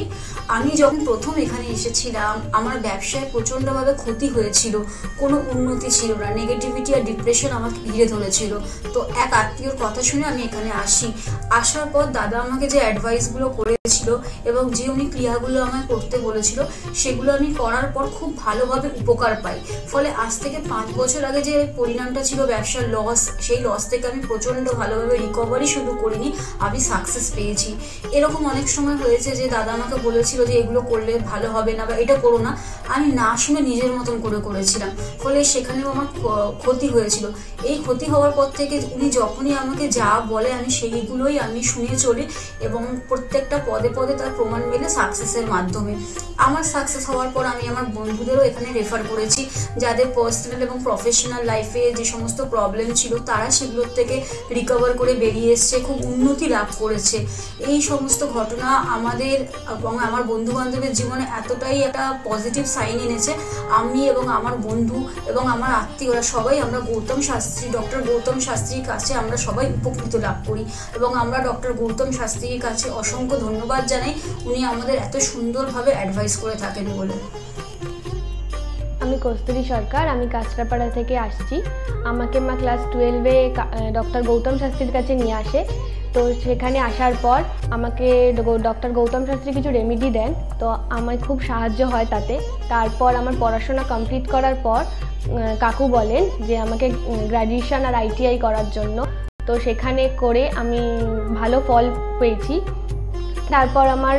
আমি যখন প্রথম এখানে এসেছিলাম, আমার ব্যবসায় প্রচণ্ডভাবে ক্ষতি হয়েছিল, কোনো উন্নতি ছিল না, নেগেটিভিটি আর ডিপ্রেশন আমাকে ঘিরে ধরেছিল। তো এক আত্মীয়র কথা শুনে আমি এখানে আসি। আসার পর দাদা আমাকে যে অ্যাডভাইসগুলো করেছিল এবং যে উনি ক্রিয়াগুলো আমায় করতে বলেছিল, সেগুলো আমি করার পর খুব ভালোভাবে উপকার পাই। ফলে আজ থেকে 5 বছর আগে যে পরিণামটা ছিল ব্যবসার লস, সেই লস থেকে আমি প্রচণ্ড ভালোভাবে রিকভারি শুরু করিনি, আমি সাকসেস পেয়েছি। এরকম অনেক সময় হয়েছে যে দাদা আমাকে বলেছিল যে এগুলো করলে ভালো হবে না বা এটা করো না, আমি না শুনে নিজের মতন করে করেছিলাম। ফলে সেখানেও আমার ক্ষতি হয়েছিল। এই ক্ষতি হওয়ার পর থেকে উনি যখনই আমাকে যা বলে আমি সেইগুলোই আমি শুনে চলি এবং প্রত্যেকটা পদে পদে তার প্রমাণ মেলে সাকসেসের মাধ্যমে। আমার সাকসেস হওয়ার পর আমি আমার বন্ধুদেরও এখানে রেফার করেছি, যাদের পার্সোনাল এবং প্রফেশনাল লাইফে যে সমস্ত প্রবলেম ছিল তারা সেগুলোর থেকে রিকভার করে বেরিয়ে এসছে, খুব উন্নতি লাভ করেছে। এই সমস্ত ঘটনা আমাদের এবং আমার বন্ধু বান্ধবের জীবনে এতটাই একটা পজিটিভ সাইন এনেছে, আমি এবং আমার বন্ধু এবং আমার আত্মীয়রা সবাই আমরা ডক্টর গৌতম শাস্ত্রীর কাছে আমরা সবাই উপকৃত লাভ করি এবং আমরা ডক্টর গৌতম শাস্ত্রীর কাছে অসংখ্য ধন্যবাদ জানাই, উনি আমাদের এত সুন্দরভাবে অ্যাডভাইস করে থাকেন বলে। আমি কস্তুরী সরকার, আমি কাঁচরাপাড়া থেকে আসছি। আমাকে মা ক্লাস 12-এ ডক্টর গৌতম শাস্ত্রীর কাছে নিয়ে আসে। তো সেখানে আসার পর আমাকে ডক্টর গৌতম শাস্ত্রী কিছু রেমেডি দেন, তো আমার খুব সাহায্য হয় তাতে। তারপর আমার পড়াশোনা কমপ্লিট করার পর কাকু বলেন যে আমাকে গ্র্যাজুয়েশন আর ITI করার জন্য। তো তো সেখানে করে আমি ভালো ফল পেয়েছি। তারপর আমার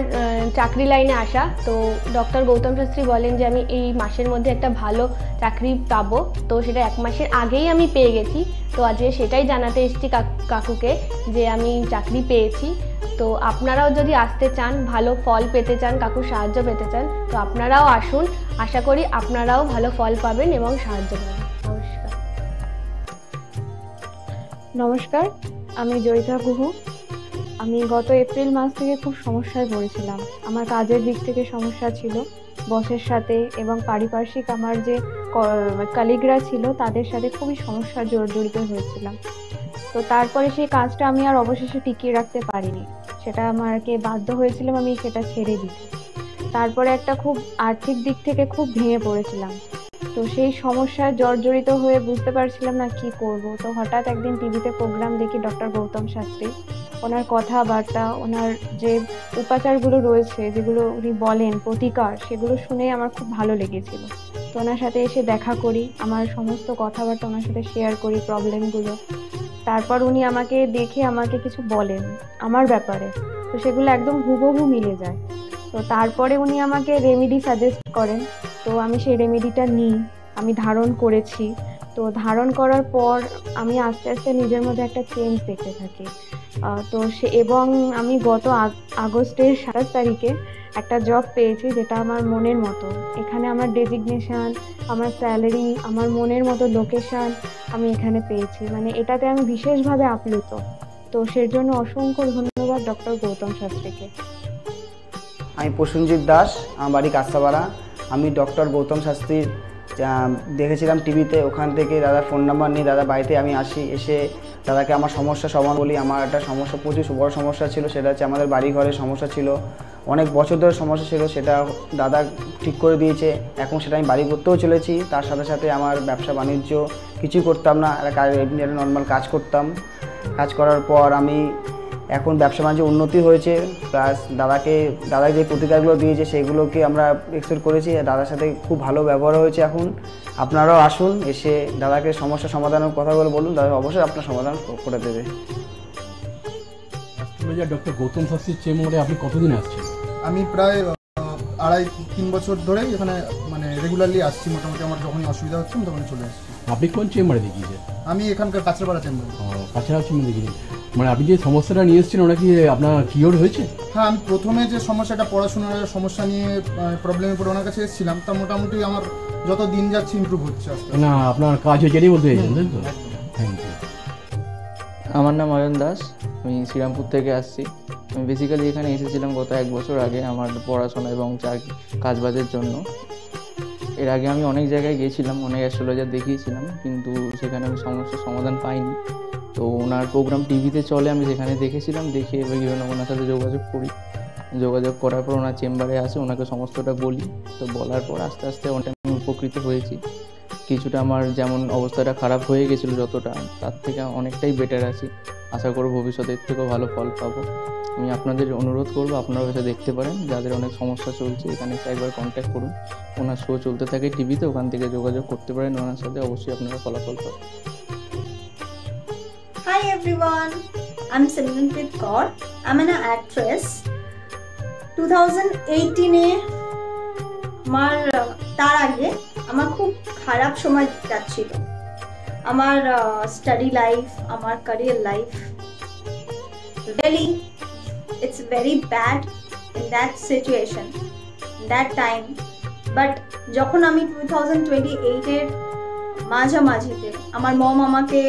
চাকরি লাইনে আসা, তো ডক্টর গৌতম শাস্ত্রী বলেন যে আমি এই মাসের মধ্যে একটা ভালো চাকরি পাবো, তো সেটা 1 মাসের আগেই আমি পেয়ে গেছি। তো আজকে সেটাই জানাতে এসেছি কাকুকে যে আমি চাকরি পেয়েছি। তো আপনারাও যদি আসতে চান, ভালো ফল পেতে চান, কাকুর সাহায্য পেতে চান, তো আপনারাও আসুন। আশা করি আপনারাও ভালো ফল পাবেন এবং সাহায্য পাবেন। নমস্কার। নমস্কার, আমি জয়িতা গুহু। আমি গত এপ্রিল মাস থেকে খুব সমস্যায় পড়েছিলাম। আমার কাজের দিক থেকে সমস্যা ছিল, বসের সাথে এবং পারিপার্শ্বিক আমার যে কলিগরা ছিল তাদের সাথে খুবই সমস্যা জড়িত হয়েছিলাম। তো তারপরে সেই কাজটা আমি আর অবশেষে টিকিয়ে রাখতে পারিনি, সেটা আমাকে বাধ্য হয়েছিলাম আমি সেটা ছেড়ে দিতে। তারপরে একটা খুব আর্থিক দিক থেকে খুব ভেঙে পড়েছিলাম। তো সেই সমস্যায় জর্জরিত হয়ে বুঝতে পারছিলাম না কি করব। তো হঠাৎ একদিন টিভিতে প্রোগ্রাম দেখি ডক্টর গৌতম শাস্ত্রী, ওনার কথাবার্তা, ওনার যে উপাচারগুলো রয়েছে যেগুলো উনি বলেন প্রতিকার, সেগুলো শুনে আমার খুব ভালো লেগেছিল। তো ওনার সাথে এসে দেখা করি, আমার সমস্ত কথাবার্তা ওনার সাথে শেয়ার করি, প্রবলেমগুলো। তারপর উনি আমাকে দেখে আমাকে কিছু বলেন আমার ব্যাপারে, তো সেগুলো একদম হুবহু মিলে যায়। তো তারপরে উনি আমাকে রেমেডি সাজেস্ট করেন, তো আমি সেই রেমেডিটা নিই, আমি ধারণ করেছি। তো ধারণ করার পর আমি আস্তে আস্তে নিজের মধ্যে একটা চেঞ্জ দেখতে থাকি। তো এবং আমি গত আগস্টের 27 তারিখে একটা জব পেয়েছি যেটা আমার মনের মতো। এখানে আমার ডেজিগনেশন, আমার স্যালারি, আমার মনের মতো লোকেশন আমি এখানে পেয়েছি, মানে এটাতে আমি বিশেষভাবে আপ্লুত। তো সের জন্য অসংখ্য ধন্যবাদ ডক্টর গৌতম শাস্ত্রীকে। আমি প্রসেনজিৎ দাস, আমার বাড়ি কাস্তাপাড়া। আমি ডক্টর গৌতম শাস্ত্রীর দেখেছিলাম টিভিতে, ওখান থেকে দাদার ফোন নাম্বার নিয়ে দাদা বাড়িতে আমি আসি। এসে দাদাকে আমার সমস্যা সমাধান বলি। আমার একটা সমস্যা, প্রচুর বড় সমস্যা ছিল, সেটা হচ্ছে আমাদের বাড়ি ঘরের সমস্যা ছিল, অনেক বছর ধরে সমস্যা ছিল, সেটা দাদা ঠিক করে দিয়েছে। এখন সেটা আমি বাড়ি করতেও চলেছি। তার সাথে সাথে আমার ব্যবসা বাণিজ্য কিছুই করতাম না, একটা নর্মাল কাজ করতাম। কাজ করার পর আমি এখন ব্যবসা বাণিজ্য উন্নতি হয়েছে, প্লাস দাদা যে প্রতিকারগুলো দিয়েছে সেগুলোকে আমরা এক্সেপ্ট করেছি। দাদার সাথে খুব ভালো ব্যবহার হয়েছে। এখন আপনারাও আসুন, এসে দাদাকে সমস্যা সমাধানের কথাগুলো বলুন, দাদা অবশ্যই আপনার সমাধান করে দেবে। ডক্টর গৌতম শাস্ত্রীর চেম্বারে আপনি কতদিন আসছেন? আমি প্রায় 2.5-3 বছর ধরেই এখানে মানে রেগুলারলি আসছি। মোটামুটি আমার যখনই অসুবিধা হচ্ছে আমি তখনই চলে আসছি। আপনি কোন চেম্বারে দেখিয়েছেন? আমি এখানকার কাছড়াপাড়া চেম্বারে। কাছড়াপাড়া চেম্বারে দেখিয়েছেন, মানে আপনি যে সমস্যাটা নিয়ে এসেছেন ওটা কি আপনার কিওর হয়েছে? হ্যাঁ, আমি প্রথমে যে সমস্যাটা, পড়াশোনার সমস্যা নিয়ে প্রবলেমে পড়ে ওনার কাছে এসেছিলাম, তা মোটামুটি আমার যত দিন যাচ্ছে ইমপ্রুভ হচ্ছে আস্তে আস্তে। না, আপনার কাজ হয়েছে বলতে চাইছেন, তাই তো? Thank you. আমার নাম অয়ন দাস, আমি শ্রীরামপুর থেকে আসছি। আমি বেসিক্যালি এখানে এসেছিলাম গত 1 বছর আগে আমার পড়াশোনা এবং কাজবাজের জন্য। এর আগে আমি অনেক জায়গায় গিয়েছিলাম, অনেক অ্যাস্ট্রোলজার দেখিয়েছিলাম, কিন্তু সেখানে আমি সমস্যার সমাধান পাইনি। তো ওনার প্রোগ্রাম টিভিতে চলে, আমি সেখানে দেখেছিলাম, দেখে বিভিন্ন ওনার সাথে যোগাযোগ করি। যোগাযোগ করার পর ওনার চেম্বারে আসে, ওনাকে সমস্তটা বলি। তো বলার পর আস্তে আস্তে অনেক আমি উপকৃত হয়েছি। কিছুটা আমার যেমন অবস্থাটা খারাপ হয়ে গেছিলো যতটা, তার থেকে অনেকটাই বেটার আছি। আশা করব ভবিষ্যতের থেকেও ভালো ফল পাবো। আমি আপনাদের অনুরোধ করবো আপনারা এসে দেখতে পারেন, যাদের অনেক সমস্যা চলছে এখানে এসে একবার কন্ট্যাক্ট করুন। ওনার শো চলতে থাকে টিভিতে, ওখান থেকে যোগাযোগ করতে পারেন ওনার সাথে, অবশ্যই আপনারা ফলাফল পাবেন। Hi everyone, I'm Simranpreet Kaur. I'm an actress. 2018-এ তার আগে আমার খুব খারাপ সময় যাচ্ছিল। আমার স্টাডি লাইফ, আমার career life, really it's very bad in that situation, that time. But যখন আমি 2028-এর মাঝামাঝিতে আমার মম আমাকে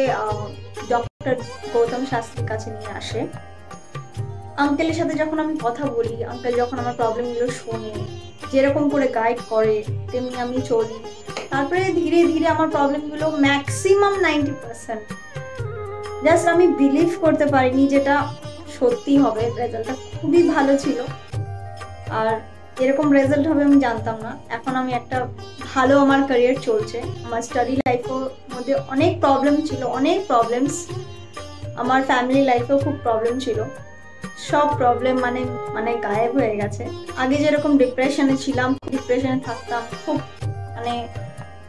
ডক্টর গৌতম শাস্ত্রীর কাছে নিয়ে আসে। আঙ্কেলের সাথে যখন আমি কথা বলি, আঙ্কেল যখন আমার প্রবলেমগুলো শোনে, যেরকম করে গাইড করে তেমনি আমি চলি। তারপরে ধীরে ধীরে আমার প্রবলেমগুলো ম্যাক্সিমাম 90%, জাস্ট আমি বিলিভ করতে পারিনি যেটা সত্যি হবে। রেজাল্টটা খুবই ভালো ছিল, আর এরকম রেজাল্ট হবে আমি জানতাম না। এখন আমি একটা ভালো আমার ক্যারিয়ার চলছে। আমার স্টাডি লাইফের মধ্যে অনেক প্রবলেম ছিল, অনেক প্রবলেমস। আমার ফ্যামিলি লাইফেও খুব প্রবলেম ছিল, সব প্রবলেম মানে গায়েব হয়ে গেছে। আগে যেরকম ডিপ্রেশনে ছিলাম, ডিপ্রেশনে থাকতাম, খুব মানে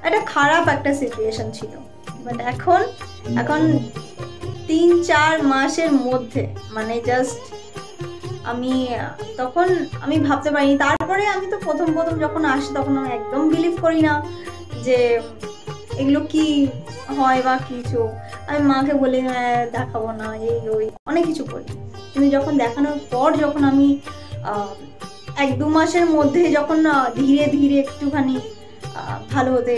একটা খারাপ একটা সিচুয়েশন ছিল। বাট এখন 3-4 মাসের মধ্যে, মানে জাস্ট আমি তখন আমি ভাবতে পারিনি। তারপরে আমি তো প্রথম যখন আসি তখন আমি একদম বিলিভ করি না যে এগুলো কি হয় বা কিছু। আমি মাকে বলি দেখাবো না, এই ওই অনেক কিছু করি, কিন্তু যখন দেখানোর পর যখন আমি 1-2 মাসের মধ্যে যখন ধীরে ধীরে একটুখানি ভালো হতে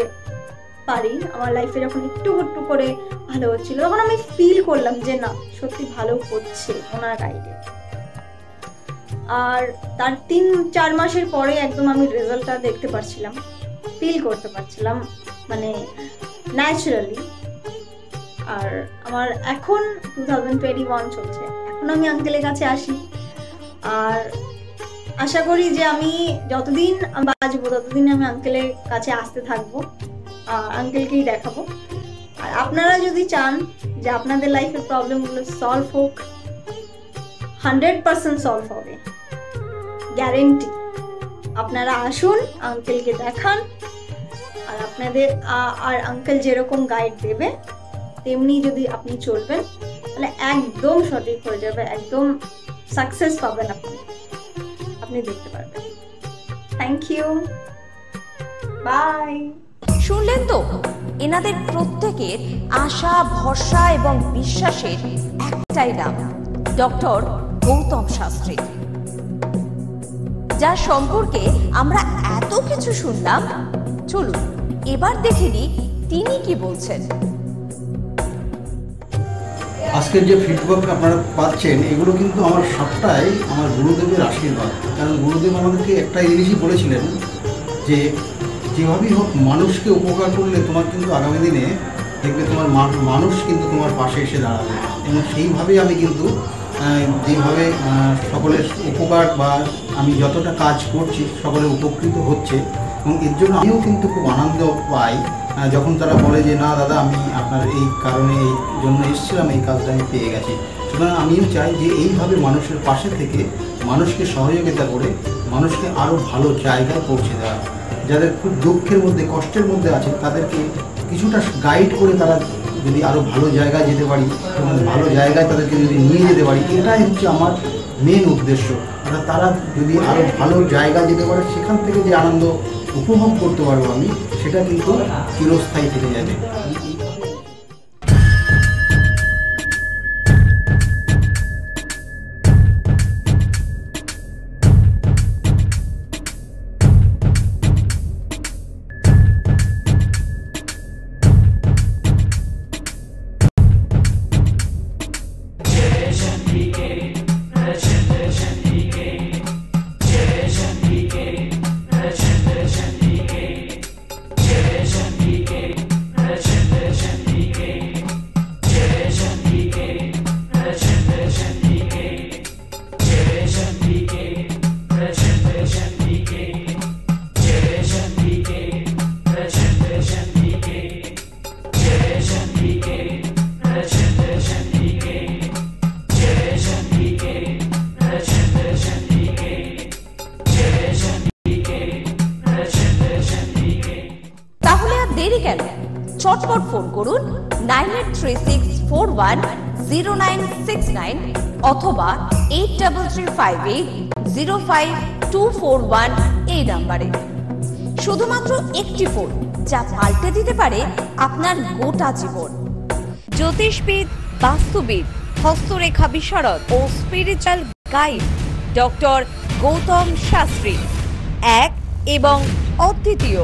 পারি, আমার লাইফে যখন একটু করে ভালো হচ্ছিল, তখন আমি ফিল করলাম যে না সত্যি ভালো হচ্ছে ওনার গাইডে। আর তার 3-4 মাসের পরে একদম আমি রেজাল্টটা দেখতে পারছিলাম, ফিল করতে পারছিলাম, মানে ন্যাচারালি। আর আমার এখন 2021 চলছে, এখন আমি আঙ্কেলের কাছে আসি আর আশা করি যে আমি যতদিন বাঁচবো ততদিন আমি আঙ্কেলের কাছে আসতে থাকবো, আঙ্কেলকেই দেখাবো। আর আপনারা যদি চান যে আপনাদের লাইফের প্রবলেমগুলো সলভ হোক, 100% সলভ হবে, গ্যারেন্টি। আপনারা আসুন, আঙ্কেলকে দেখান, আর আপনাদের আর আঙ্কেল যেরকম গাইড দেবে তেমনি যদি আপনি চলবেন তাহলে একদম সঠিক হয়ে যাবে, একদম সাকসেস পাবেন আপনি দেখতে পারবেন। Thank you, bye. শুনলেন তো, এনাদের প্রত্যেকের আশা, ভরসা এবং বিশ্বাসের একটাই নাম, ডক্টর গৌতম শাস্ত্রী, যার সম্পর্কে আমরা এত কিছু শুনলাম। চলুন এবার দেখে নিই তিনি কি বলছেন। আজকের যে ফিডব্যাক আপনারা পাচ্ছেন এগুলো কিন্তু আমার সবটাই আমার গুরুদেবের আশীর্বাদ। কারণ গুরুদেব আমাদেরকে একটাই জিনিসই বলেছিলেন যে যেভাবেই হোক মানুষকে উপকার করলে তোমার কিন্তু আগামী দিনে দেখবে তোমার মানুষ কিন্তু তোমার পাশে এসে দাঁড়াবে। এবং সেইভাবেই আমি কিন্তু যেভাবে সকলের উপকার বা আমি যতটা কাজ করছি সকলে উপকৃত হচ্ছে, এবং এর জন্য আমিও কিন্তু খুব আনন্দ পাই যখন তারা বলে যে না দাদা আমি আপনার এই কারণে এই জন্য এসেছিলাম, এই কাজটা আমি পেয়ে গেছি। সুতরাং আমিও চাই যে এইভাবে মানুষের পাশে থেকে মানুষকে সহযোগিতা করে মানুষকে আরও ভালো জায়গায় পৌঁছে দেওয়া। যাদের খুব দুঃখের মধ্যে কষ্টের মধ্যে আছে তাদেরকে কিছুটা গাইড করে তারা যদি আরও ভালো জায়গায় যেতে পারি এবং ভালো জায়গায় তাদেরকে যদি নিয়ে যেতে পারি, এটাই হচ্ছে আমার মেন উদ্দেশ্য। অর্থাৎ তারা যদি আরও ভালো জায়গায় যেতে পারে সেখান থেকে যে আনন্দ উপভোগ করতে পারবো আমি, সেটা কিন্তু চিরস্থায়ী থেকে যাবে। চটপট ফোন করুন 9836410969 অথবা 8335805241 এই নাম্বারে। শুধুমাত্র একটি ফোন যা পাল্টে দিতে পারে আপনার গোটা জীবন। জ্যোতিষবিদ, বাস্তুবিদ, হস্তরেখা বিশারদ ও spiritual guide doctor Gautam Shastri, এক এবং অদ্বিতীয়।